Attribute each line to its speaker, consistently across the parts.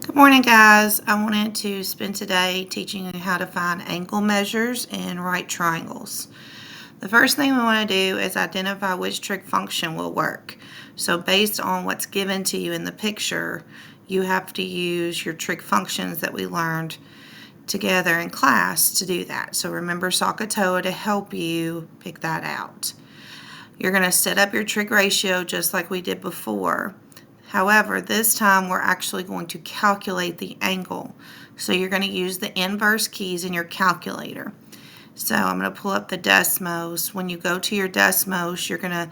Speaker 1: Good morning, guys. I wanted to spend today teaching you how to find angle measures in right triangles. The first thing we want to do is identify which trig function will work. So based on what's given to you in the picture, you have to use your trig functions that we learned together in class to do that. So remember SOHCAHTOA to help you pick that out. You're going to set up your trig ratio just like we did before. However, this time we're actually going to calculate the angle. So you're going to use the inverse keys in your calculator. So I'm going to pull up the Desmos. When you go to your Desmos, you're going to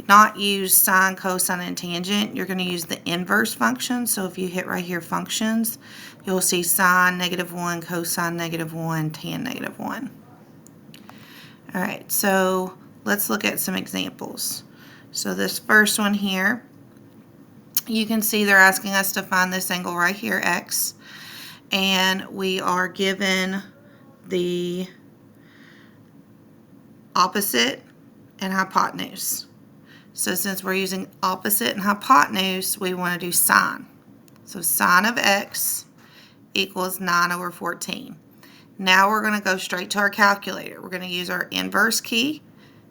Speaker 1: not use sine, cosine, and tangent. You're going to use the inverse function. So if you hit right here, functions, you'll see sine -1, cosine -1, tan -1. All right, so let's look at some examples. So this first one here, you can see they're asking us to find this angle right here, x, and we are given the opposite and hypotenuse. So since we're using opposite and hypotenuse, we want to do sine. So sine of x equals 9/14. Now we're going to go straight to our calculator. We're going to use our inverse key,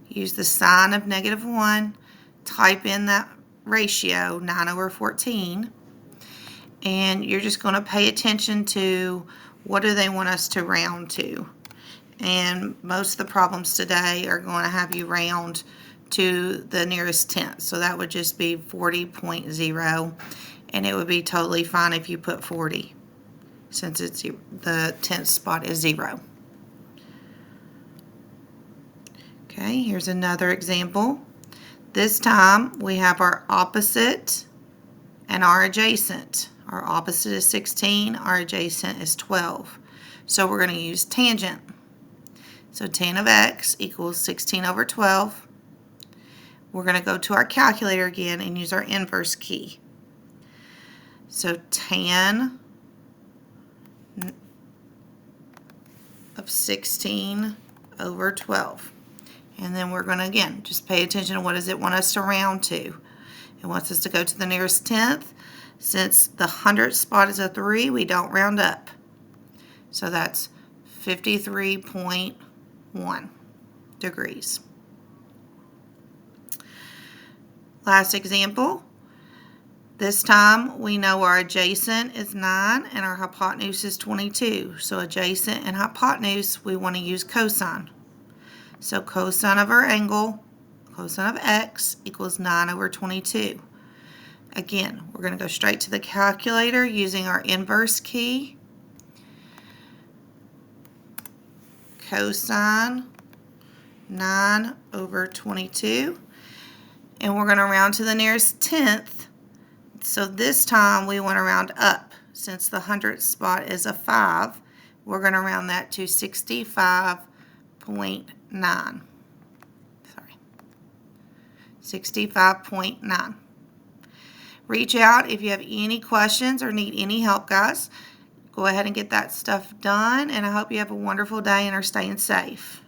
Speaker 1: use the sine of -1, type in that ratio, 9/14, and you're just going to pay attention to what do they want us to round to. And most of the problems today are going to have you round to the nearest tenth. So that would just be 40.0, and it would be totally fine if you put 40, since it's the tenth spot is 0. Okay, here's another example. This time we have our opposite and our adjacent. Our opposite is 16, our adjacent is 12. So we're going to use tangent. So tan of x equals 16/12. We're going to go to our calculator again and use our inverse key. So tan of 16/12. And then we're going to, again, just pay attention to what does it want us to round to. It wants us to go to the nearest tenth. Since the hundredth spot is a 3, we don't round up. So that's 53.1 degrees. Last example. This time we know our adjacent is 9 and our hypotenuse is 22. So adjacent and hypotenuse, we want to use cosine. So cosine of our angle, cosine of x, equals 9/22. Again, we're going to go straight to the calculator using our inverse key. Cosine 9/22. And we're going to round to the nearest tenth. So this time we want to round up. Since the hundredth spot is a 5, we're going to round that to 65.9. 65.9. Reach out if you have any questions or need any help, guys. Go ahead and get that stuff done, and I hope you have a wonderful day and are staying safe.